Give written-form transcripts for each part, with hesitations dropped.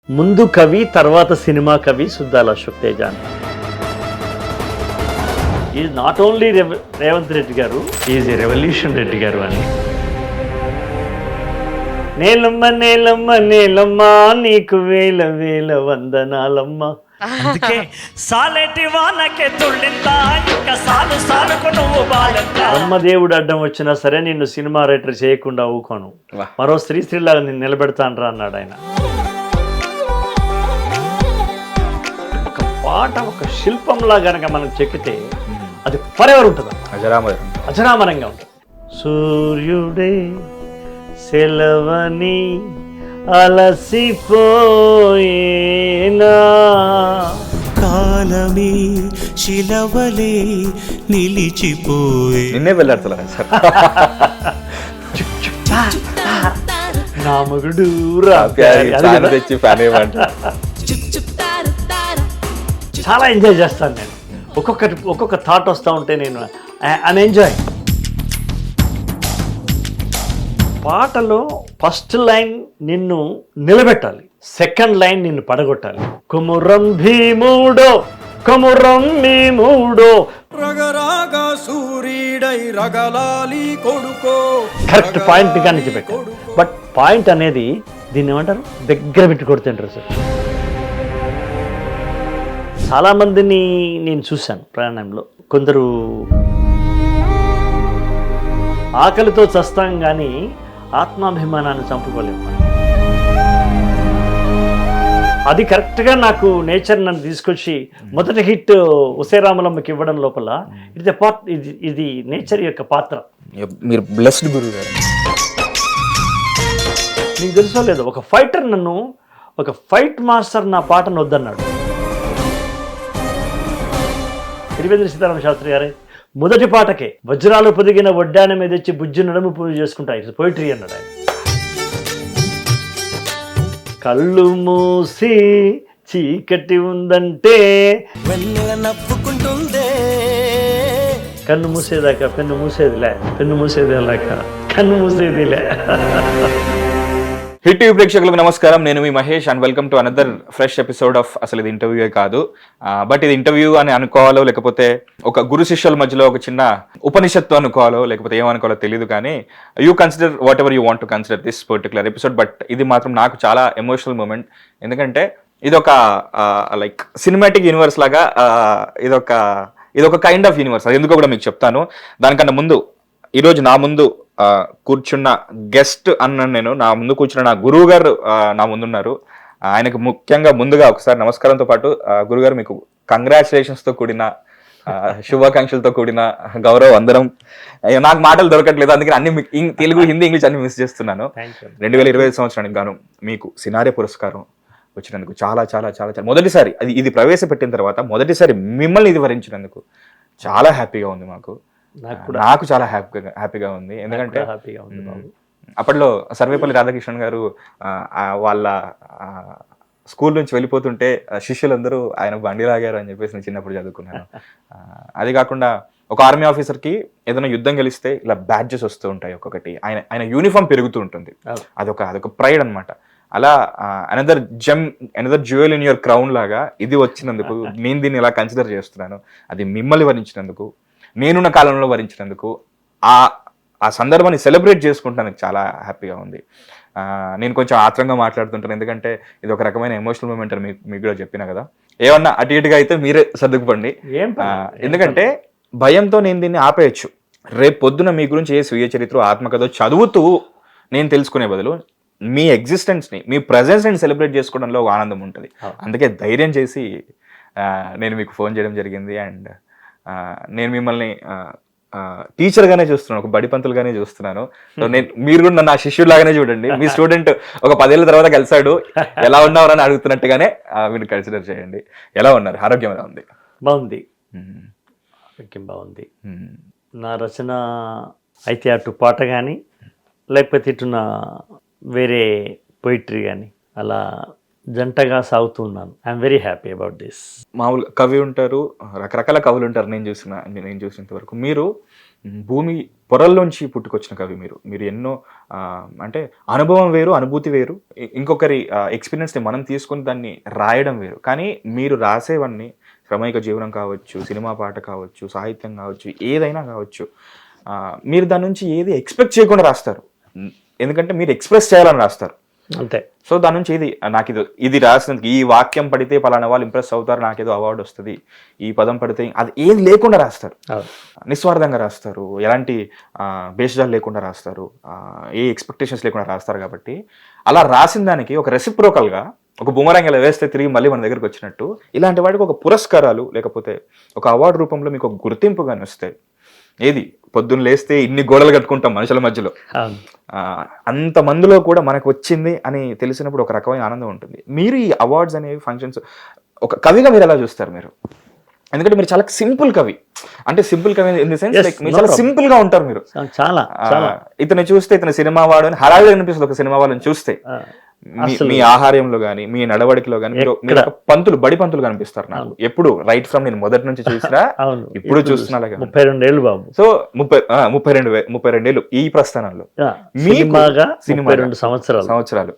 ముందు కవి తర్వాత సినిమా కవి Suddala Ashok Teja. Is not only Revanth Reddy గారు, ఈజ్ ఏ రెవల్యూషన్ రెడ్డి గారు అని. నేలమ్మ నేలమ్మ నేలమ్మ నీకు వేల వేల వందనాలమ్మ. అందుకే సాలేటి వానకే తుళ్ళిందా ఇంకా సాలు సాలుకు నువ్వు బాలంతా. బ్రహ్మదేవుడు అడ్డం వచ్చినా సరే నిన్ను సినిమా రైటర్ చేయకుండా ఊకోను, మరో స్త్రీలాగా నేను నిలబెడతానరా అన్నాడు ఆయన. ఒక పాట ఒక శిల్పంలా గనక మనం చెక్కితే అది ఫర్ ఎవర్ ఉంటుంది, అజరామరంగా ఉంటుంది. సూర్యుడే సెలవని అలసిపోయేనా, కాలమే శిలవలే నిలిచిపోయే. నిన్నే వెళ్ళాడుతున్నా సార్. నా మగుడు తెచ్చి ఫ్యాన్ చాలా ఎంజాయ్ చేస్తాను నేను. ఒక్కొక్క థాట్ వస్తూ ఉంటే నేను ఐఎమ్ ఎంజాయ్. పాటలో ఫస్ట్ లైన్ నిన్ను నిలబెట్టాలి, సెకండ్ లైన్ నిన్ను పడగొట్టాలి. కుమురం భీముడో కుమురం భీముడో రగరాగా సూర్యుడై రగలాలి కొడుకో. కరెక్ట్ పాయింట్ కానీ పెట్టాను. బట్ పాయింట్ అనేది దీన్ని ఏమంటారు, దగ్గర పెట్టి కొడుతుంటారు సార్. చాలామందిని నేను చూశాను ప్రయాణంలో. కొందరు ఆకలితో చస్తాం కానీ ఆత్మాభిమానాన్ని చంపుకోలేము. అది కరెక్ట్గా నాకు నేచర్ నన్ను తీసుకొచ్చి మొదటి హిట్ ఉసేరామలమ్మకి ఇవ్వడం లోపల ఇది పార్ట్, ఇది నేచర్ యొక్క పాత్ర. మీరు బ్లెస్డ్ గురువు గారు. నీకు తెలుసో లేదు, ఒక ఫైటర్ నన్ను, ఒక ఫైట్ మాస్టర్ నా పాటను వద్దన్నాడు. తిరువేంద్ర సీతారామ శాస్త్రి గారే మొదటి పాటకే వజ్రాలు పొదిగిన వడ్డాన మీద వచ్చి బుజ్జి నడుము పూజ చేసుకుంటా, ఇట్స్ పోయిటరీ అన్నాడు ఆయన. కళ్ళు మూసి చీకటి ఉందంటే నవ్వుకుంటుందే, కన్ను మూసేదాకా పెన్ను మూసేదిలే, పెన్ను మూసేదేలాక కన్ను మూసేదిలే. హిట్ టీవీ ప్రేక్షకులకు నమస్కారం. నేను మీ Mahesh and welcome to another fresh episode of అసలు ఇది ఇంటర్వ్యూయే కాదు, బట్ ఇది ఇంటర్వ్యూ అని అనుకోవాలో లేకపోతే ఒక గురు శిష్యుల మధ్యలో ఒక చిన్న ఉపనిషత్తు అనుకోవాలో లేకపోతే ఏమనుకోవాలో తెలియదు, కానీ you consider what ever you want to consider this particular episode. But ఇది మాత్రం నాకు చాలా ఎమోషనల్ మూమెంట్. ఎందుకంటే ఇదొక లైక్ సినిమాటిక్ యూనివర్స్ లాగా, ఇదొక కైండ్ ఆఫ్ యూనివర్స్. అది ఎందుకో కూడా మీకు చెప్తాను. దానికన్నా ముందు ఈరోజు నా ముందు కూర్చున్న గెస్ట్ అన్నాను నేను. నా ముందు కూర్చున్న నా గురువు గారు నా ముందున్నారు. ఆయనకు ముఖ్యంగా ముందుగా ఒకసారి నమస్కారంతో పాటు గురుగారు మీకు కంగ్రాచులేషన్స్తో కూడిన శుభాకాంక్షలతో కూడిన గౌరవ వందనం. నాకు మాటలు దొరకట్లేదు, అందుకని అన్ని తెలుగు హిందీ ఇంగ్లీష్ అన్ని మిస్ చేస్తున్నాను. 2025 సంవత్సరానికి గాను మీకు సినారే పురస్కారం వచ్చినందుకు చాలా చాలా చాలా చాలా మొదటిసారి ఇది ప్రవేశపెట్టిన తర్వాత మొదటిసారి మిమ్మల్ని ఇది వరించినందుకు చాలా హ్యాపీగా ఉంది. నాకు చాలా హ్యాపీగా ఉంది. ఎందుకంటే అప్పట్లో సర్వేపల్లి రాధాకృష్ణన్ గారు వాళ్ళ స్కూల్ నుంచి వెళ్ళిపోతుంటే శిష్యులందరూ ఆయన బండి లాగారు అని చెప్పేసి నేను చిన్నప్పుడు చదువుకున్నాను. అది కాకుండా ఒక ఆర్మీ ఆఫీసర్కి ఏదైనా యుద్ధం గెలిస్తే ఇలా బ్యాడ్జెస్ వస్తూ ఉంటాయి ఒక్కొక్కటి, ఆయన యూనిఫామ్ పెరుగుతూ ఉంటుంది. అదొక ప్రైడ్ అనమాట. అలా another jewel in your crown లాగా ఇది వచ్చినందుకు నేను దీన్ని ఇలా కన్సిడర్ చేస్తున్నాను. అది మిమ్మల్ని వరించినందుకు, నేనున్న కాలంలో వరించినందుకు, ఆ సందర్భాన్ని సెలబ్రేట్ చేసుకుంటానికి చాలా హ్యాపీగా ఉంది. నేను కొంచెం ఆత్రంగా మాట్లాడుతుంటాను, ఎందుకంటే ఇది ఒక రకమైన ఎమోషనల్ మూమెంట్ అని మీకు కూడా చెప్పినా కదా. ఏమన్నా అటు ఇటుగా అయితే మీరే సర్దుకుపండి. ఎందుకంటే భయంతో నేను దీన్ని ఆపేయచ్చు. రేపు పొద్దున మీ గురించి ఏ స్వీయ చరిత్ర ఆత్మకథ చదువుతూ నేను తెలుసుకునే బదులు మీ ఎగ్జిస్టెన్స్ని, మీ ప్రజెన్స్ని సెలబ్రేట్ చేసుకోవడంలో ఒక ఆనందం ఉంటుంది. అందుకే ధైర్యం చేసి నేను మీకు ఫోన్ చేయడం జరిగింది. అండ్ నేను మిమ్మల్ని టీచర్గానే చూస్తున్నాను, ఒక బడి పంతులుగానే చూస్తున్నాను. మీరు కూడా నా శిష్యులాగానే చూడండి. మీ స్టూడెంట్ ఒక 10 ఏళ్ళ తర్వాత కలిసాడు, ఎలా ఉన్నారని అడుగుతున్నట్టుగానే మీరు కన్సిడర్ చేయండి. ఎలా ఉన్నారు? ఆరోగ్యం ఎలా ఉంది? బాగుంది, ఆరోగ్యం బాగుంది. నా రచన అయితే అటు పాట కానీ లేకపోతే ఇటున్న వేరే పోయిటరీ కానీ అలా జంటగా సాగుతున్నాను. I'm very happy about this. మామూలుగా కవి ఉంటారు, రకరకాల కవులు ఉంటారు. నేను చూసినంత వరకు మీరు భూమి పొరల్లోంచి పుట్టుకొచ్చిన కవి మీరు ఎన్నో అంటే అనుభవం వేరు, అనుభూతి వేరు, ఇంకొకరి ఎక్స్పీరియన్స్ని మనం తీసుకొని దాన్ని రాయడం వేరు. కానీ మీరు రాసేవన్నీ శ్రమైక జీవనం కావచ్చు, సినిమా పాట కావచ్చు, సాహిత్యం కావచ్చు, ఏదైనా కావచ్చు, మీరు దాని నుంచి ఏది ఎక్స్పెక్ట్ చేయకుండా రాస్తారు. ఎందుకంటే మీరు ఎక్స్ప్రెస్ చేయాలని రాస్తారు అంతే. సో దాని నుంచి నాకు ఇది రాసినందుకు, ఈ వాక్యం పడితే పలానా వాళ్ళు ఇంప్రెస్ అవుతారు, నాకేదో అవార్డు వస్తుంది, ఈ పదం పడితే, అది ఏం లేకుండా రాస్తారు, నిస్వార్థంగా రాస్తారు, ఎలాంటి భేషజాలు లేకుండా రాస్తారు, ఏ ఎక్స్పెక్టేషన్స్ లేకుండా రాస్తారు. కాబట్టి అలా రాసిన దానికి ఒక రెసిప్రోకల్గా ఒక బుమరాంగ్ ఇలా వేస్తే తిరిగి మళ్ళీ మన దగ్గరికి వచ్చినట్టు ఇలాంటి వాటికి ఒక పురస్కారాలు లేకపోతే ఒక అవార్డు రూపంలో మీకు ఒక గుర్తింపు కానీ వస్తాయి. ఏది పొద్దున్న లేస్తే ఇన్ని గోడలు కట్టుకుంటాం మనుషుల మధ్యలో, అంత మందిలో కూడా మనకు వచ్చింది అని తెలిసినప్పుడు ఒక రకమైన ఆనందం ఉంటుంది. మీరు ఈ అవార్డ్స్ అనేవి ఫంక్షన్స్ ఒక కవిగా మీరు ఎలా చూస్తారు మీరు? ఎందుకంటే మీరు చాలా సింపుల్ కవి, అంటే సింపుల్ కవి ఇన్ ది సెన్స్ లైక్ మీరు చాలా సింపుల్ గా ఉంటారు. మీరు చాలా ఇతను చూస్తే ఇతను సినిమా వాడు అని హడావిడిగా అనిపిస్తుంది. ఒక సినిమా వాళ్ళని చూస్తే మీ ఆహార్యంలో గానీ, మీ నడవడికలో గానీ మీరు పంతులు, బడి పంతులు కనిపిస్తారు నాకు ఎప్పుడు. రైట్ ఫ్రమ్ నేను మొదటి నుంచి చూసినా ఇప్పుడు చూస్తున్నా 32 ఏళ్ళు బాబు. సో 32 ఏళ్ళు ఈ ప్రస్థానంలో సినిమా 2 సంవత్సరాలు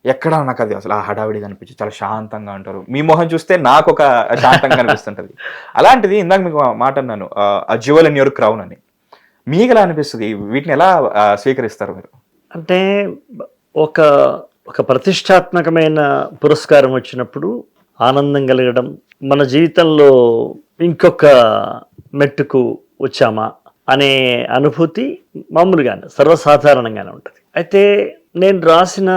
ఎక్కడ నాకు అది అసలు ఆ హడావిడి కనిపించి చాలా శాంతంగా ఉంటారు. మీ మొహం చూస్తే నాకు ఒక శాంతంగా అనిపిస్తుంటది. అలాంటిది ఇందాక మీకు మాట అన్నాను, ఆ జ్యువెల్ ఇన్ యువర్ క్రౌన్ అని. మీకు ఎలా అనిపిస్తుంది? వీటిని ఎలా స్వీకరిస్తారు మీరు? అంటే ఒక ప్రతిష్టాత్మకమైన పురస్కారం వచ్చినప్పుడు ఆనందం కలగడం, మన జీవితంలో ఇంకొక మెట్టుకు వచ్చామా అనే అనుభూతి మామూలుగానే సర్వసాధారణంగానే ఉంటుంది. అయితే నేను రాసిన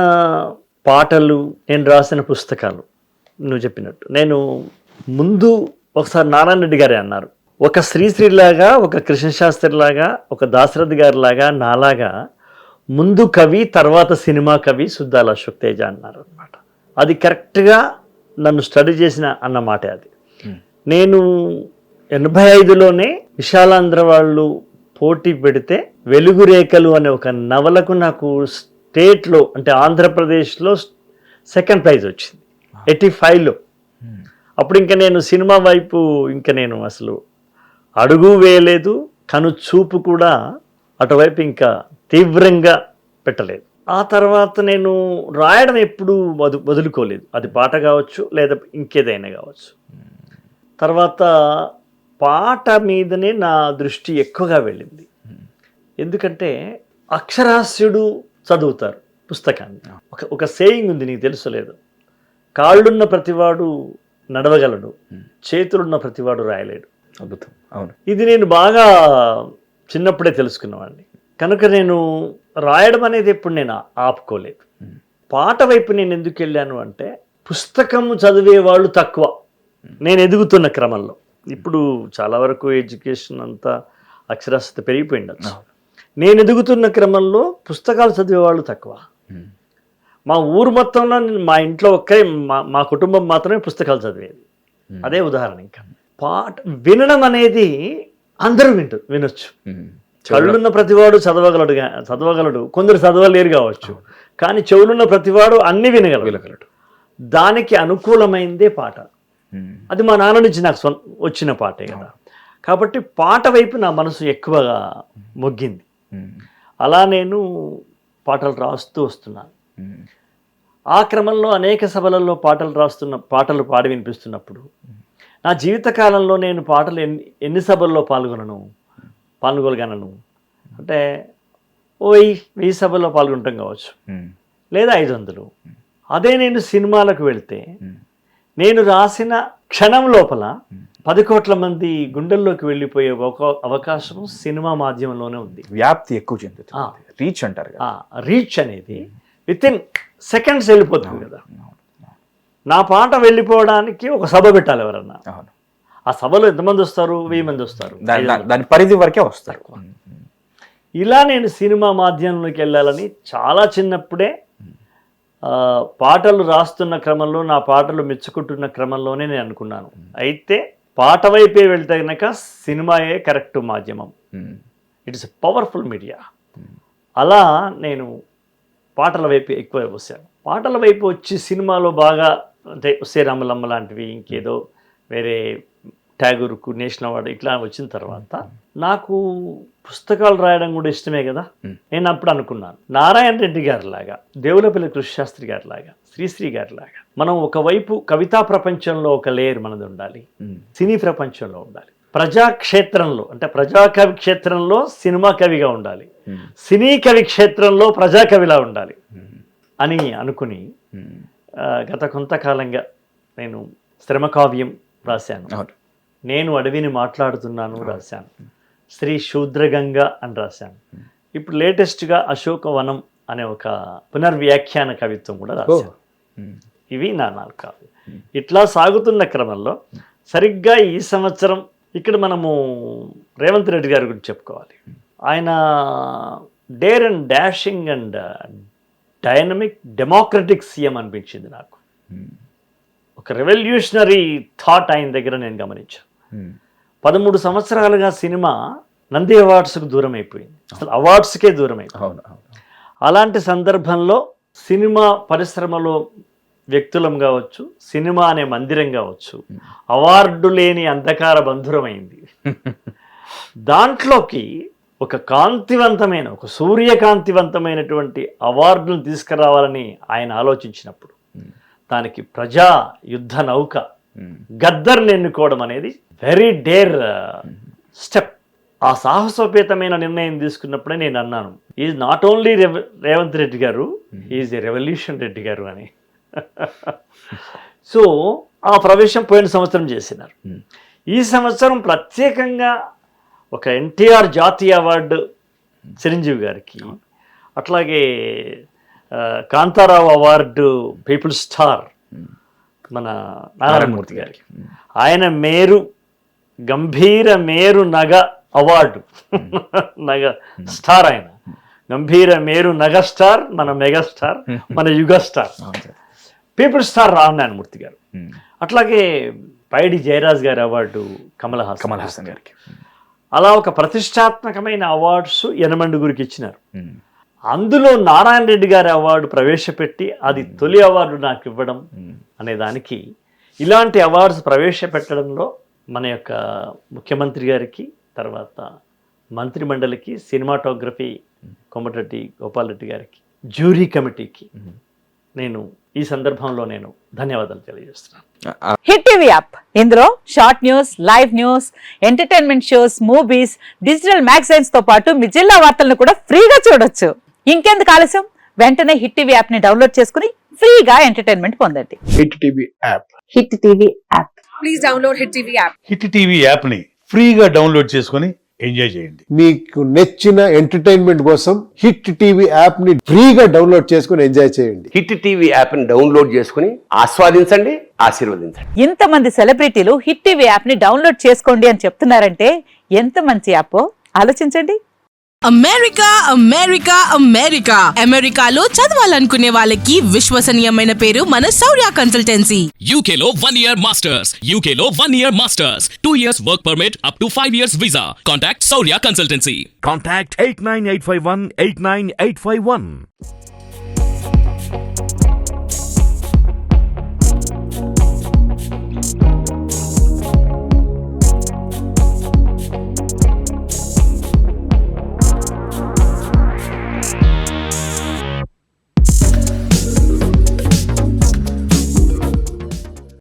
పాటలు, నేను రాసిన పుస్తకాలు, నువ్వు చెప్పినట్టు నేను ముందు ఒకసారి నారాయణ రెడ్డి గారే అన్నారు, ఒక శ్రీశ్రీలాగా, ఒక కృష్ణశాస్త్రిలాగా, ఒక దాశరథి గారి లాగా, నాలాగా ముందు కవి తర్వాత సినిమా కవి సుద్దాల అశోక్ తేజ అన్నారు అనమాట. అది కరెక్ట్గా నన్ను స్టడీ చేసిన అన్నమాట. అది నేను 85లోనే విశాలాంధ్ర వాళ్ళు పోటీ పెడితే వెలుగు రేఖలు అనే ఒక నవలకు నాకు స్టేట్లో అంటే ఆంధ్రప్రదేశ్లో 2nd ప్రైజ్ వచ్చింది 85లో. అప్పుడు ఇంకా నేను సినిమా వైపు ఇంకా నేను అసలు అడుగు వేయలేదు, కను చూపు కూడా అటువైపు ఇంకా తీవ్రంగా పెట్టలేదు. ఆ తర్వాత నేను రాయడం ఎప్పుడూ వదులుకోలేదు, అది పాట కావచ్చు లేదా ఇంకేదైనా కావచ్చు. తర్వాత పాట మీదనే నా దృష్టి ఎక్కువగా వెళ్ళింది. ఎందుకంటే అక్షరాస్యుడు చదువుతారు పుస్తకాన్ని. ఒక సేయింగ్ ఉంది, నీకు తెలుసు లేదు, కాళ్ళున్న ప్రతివాడు నడవగలడు, చేతులున్న ప్రతివాడు రాయలేడు. అద్భుతం. అవును, ఇది నేను బాగా చిన్నప్పుడే తెలుసుకున్నవాడిని. కనుక నేను రాయడం అనేది ఎప్పుడు నేను ఆపుకోలేదు. పాట వైపు నేను ఎందుకు వెళ్ళాను అంటే, పుస్తకం చదివే వాళ్ళు తక్కువ నేను ఎదుగుతున్న క్రమంలో. ఇప్పుడు చాలా వరకు ఎడ్యుకేషన్ అంతా అక్షరాస్యత పెరిగిపోయింది. నేను ఎదుగుతున్న క్రమంలో పుస్తకాలు చదివేవాళ్ళు తక్కువ. మా ఊరు మొత్తంలో మా ఇంట్లో మా కుటుంబం మాత్రమే పుస్తకాలు చదివేది. అదే ఉదాహరణ. ఇంకా పాట వినడం అనేది అందరూ వినొచ్చు. కళ్ళున్న ప్రతివాడు చదవగలడు, కొందరు చదవలేరు కావచ్చు, కానీ చెవులున్న ప్రతివాడు అన్ని వినగలగలడు. దానికి అనుకూలమైందే పాట. అది మా నాన్న నుంచి నాకు వచ్చిన పాటే కదా. కాబట్టి పాట వైపు నా మనసు ఎక్కువగా మొగ్గింది. అలా నేను పాటలు రాస్తూ వస్తున్నాను. ఆ క్రమంలో అనేక సభలలో పాటలు పాడి వినిపిస్తున్నప్పుడు నా జీవితకాలంలో నేను పాటలు ఎన్ని సభల్లో పాల్గొనగలను అంటే 1000 సభల్లో పాల్గొంటాం కావచ్చు, లేదా 500. అదే నేను సినిమాలకు వెళ్తే నేను రాసిన క్షణం లోపల 10 కోట్ల మంది గుండెల్లోకి వెళ్ళిపోయే అవకాశం సినిమా మాధ్యమంలోనే ఉంది. వ్యాప్తి ఎక్కువ చెందుతుంది, రీచ్ అంటారు. రీచ్ అనేది వితిన్ సెకండ్స్ వెళ్ళిపోతుంది కదా. నా పాట వెళ్ళిపోవడానికి ఒక సభ పెట్టాలి ఎవరన్నా. ఆ సభలో ఎంతమంది వస్తారు? 1000 మంది వస్తారు, దాని పరిధి వరకే వస్తారు. ఇలా నేను సినిమా మాధ్యమంలోకి వెళ్ళాలని చాలా చిన్నప్పుడే పాటలు రాస్తున్న క్రమంలో, నా పాటలు మెచ్చుకుంటున్న క్రమంలోనే నేను అనుకున్నాను. అయితే పాట వైపే వెళ్తే కనుక సినిమాయే కరెక్ట్ మాధ్యమం. It's a powerful media. అలా నేను పాటల వైపు ఎక్కువ వచ్చాను. పాటల వైపు వచ్చి సినిమాలో బాగా అంటే శ్రీరామలమ్మ లాంటివి, ఇంకేదో వేరే ట్యాగూర్కు నేషనల్ అవార్డు ఇట్లా వచ్చిన తర్వాత నాకు పుస్తకాలు రాయడం కూడా ఇష్టమే కదా. నేను అప్పుడు అనుకున్నాను, నారాయణ రెడ్డి గారి లాగా, దేవులపల్లి కృష్ణశాస్త్రి గారి లాగా, శ్రీశ్రీ గారి లాగా మనం ఒకవైపు కవితా ప్రపంచంలో ఒక లేయర్ మనది ఉండాలి, సినీ ప్రపంచంలో ఉండాలి, ప్రజాక్షేత్రంలో అంటే ప్రజాకవి క్షేత్రంలో సినిమా కవిగా ఉండాలి, సినీ కవి క్షేత్రంలో ప్రజాకవిలా ఉండాలి అని అనుకుని గత కొంతకాలంగా నేను శ్రమకావ్యం రాశాను, నేను అడవిని మాట్లాడుతున్నాను రాశాను, శ్రీ శూద్రగంగ అని రాశాను, ఇప్పుడు లేటెస్ట్గా అశోకవనం అనే ఒక పునర్వ్యాఖ్యాన కవిత్వం కూడా రాశాను. ఇవి నా 4 కావ్యాలు. ఇట్లా సాగుతున్న క్రమంలో సరిగ్గా ఈ సంవత్సరం ఇక్కడ మనము రేవంత్ రెడ్డి గారి గురించి చెప్పుకోవాలి. ఆయన dare and dashing and dynamic democratic CM అనిపించింది నాకు. ఒక రెవల్యూషనరీ థాట్ ఆయన దగ్గర నేను గమనించాను. 13 సంవత్సరాలుగా సినిమా నంది అవార్డ్స్కు దూరం అయిపోయింది, అసలు అవార్డ్స్కే దూరం అయిపోయింది. అలాంటి సందర్భంలో సినిమా పరిశ్రమలో వ్యక్తులం కావచ్చు, సినిమా అనే మందిరం కావచ్చు, అవార్డు లేని అంధకార బంధురమైంది. దాంట్లోకి ఒక కాంతివంతమైన, ఒక సూర్యకాంతివంతమైనటువంటి అవార్డును తీసుకురావాలని ఆయన ఆలోచించినప్పుడు దానికి ప్రజా యుద్ధ నౌక గద్దర్ని ఎన్నుకోవడం అనేది వెరీ డేర్ స్టెప్. ఆ సాహసోపేతమైన నిర్ణయం తీసుకున్నప్పుడే నేను అన్నాను, is not only Revanth Reddy గారు, ఈజ్ ఎ రెవల్యూషన్ రెడ్డి గారు అని. సో ఆ ప్రవేశం పోయిన సంవత్సరం చేసినారు. ఈ సంవత్సరం ప్రత్యేకంగా ఒక ఎన్టీఆర్ జాతీయ అవార్డు చిరంజీవి గారికి, అట్లాగే కాంతారావు అవార్డు పీపుల్ స్టార్ మన నారాయణమూర్తి గారికి, ఆయన మేరు గంభీర మేరు నగ అవార్డు నగ స్టార్, ఆయన గంభీర మేరు నగ స్టార్, మన మెగాస్టార్, మన యుగ స్టార్ పీపుల్ స్టార్ నారాయణమూర్తి గారు. అట్లాగే పైడి జయరాజ్ గారి అవార్డు కమల్ హాసన్ గారికి. అలా ఒక ప్రతిష్టాత్మకమైన అవార్డ్స్ యనమండుగురికి ఇచ్చినారు. అందులో నారాయణ రెడ్డి గారి అవార్డు ప్రవేశపెట్టి అది తొలి అవార్డు నాకు ఇవ్వడం అనే దానికి, ఇలాంటి అవార్డ్స్ ప్రవేశపెట్టడంలో మన యొక్క ముఖ్యమంత్రి గారికి, తర్వాత మంత్రి మండలికి, సినిమాటోగ్రఫీ కోమటిరెడ్డి గోపాల్ రెడ్డి గారికి, జ్యూరీ కమిటీకి నేను ఈ సందర్భంలో నేను ధన్యవాదాలు తెలియజేస్తున్నాను. హిట్ టీవీ యాప్, ఇందులో short news, live news, entertainment shows, movies, digital magazines తో పాటు మీ జిల్లా వార్తలను కూడా ఫ్రీగా చూడొచ్చు. ఇంకెందుకు ఆలస్యం, వెంటనే హిట్ టీవీ యాప్ ని డౌన్లోడ్ చేసుకుని ఫ్రీగా ఎంటర్టైన్మెంట్ పొందండి. Hit TV app, hit TV app, please download hit TV app. Hit TV app ని ఫ్రీగా డౌన్లోడ్ చేసుకొని ఎంజాయ్ చేయండి. మీకు నచ్చిన ఎంటర్టైన్మెంట్ కోసం హిట్ టీవీ యాప్ ని ఫ్రీగా డౌన్లోడ్ చేసుకొని ఎంజాయ్ చేయండి. హిట్ టీవీ యాప్ ని డౌన్లోడ్ చేసుకుని ఆస్వాదించండి, ఆశీర్వదించండి. ఇంతమంది సెలబ్రిటీలు హిట్ టీవీ యాప్ ని డౌన్లోడ్ చేసుకోండి అని చెప్తున్నారంటే ఎంత మంచి యాప్ ఆలోచించండి. అమెరికా అమెరికా అమెరికా అమెరికాలో చదవాలనుకునే వాళ్ళకి విశ్వసనీయమైన పేరు మన శౌర్య కన్సల్టెన్సీ. UK లో 1 year masters, UK లో 1 year masters, 2 years work permit up to 5 years visa. Contact Saurya Consultancy. Contact 89851 89851.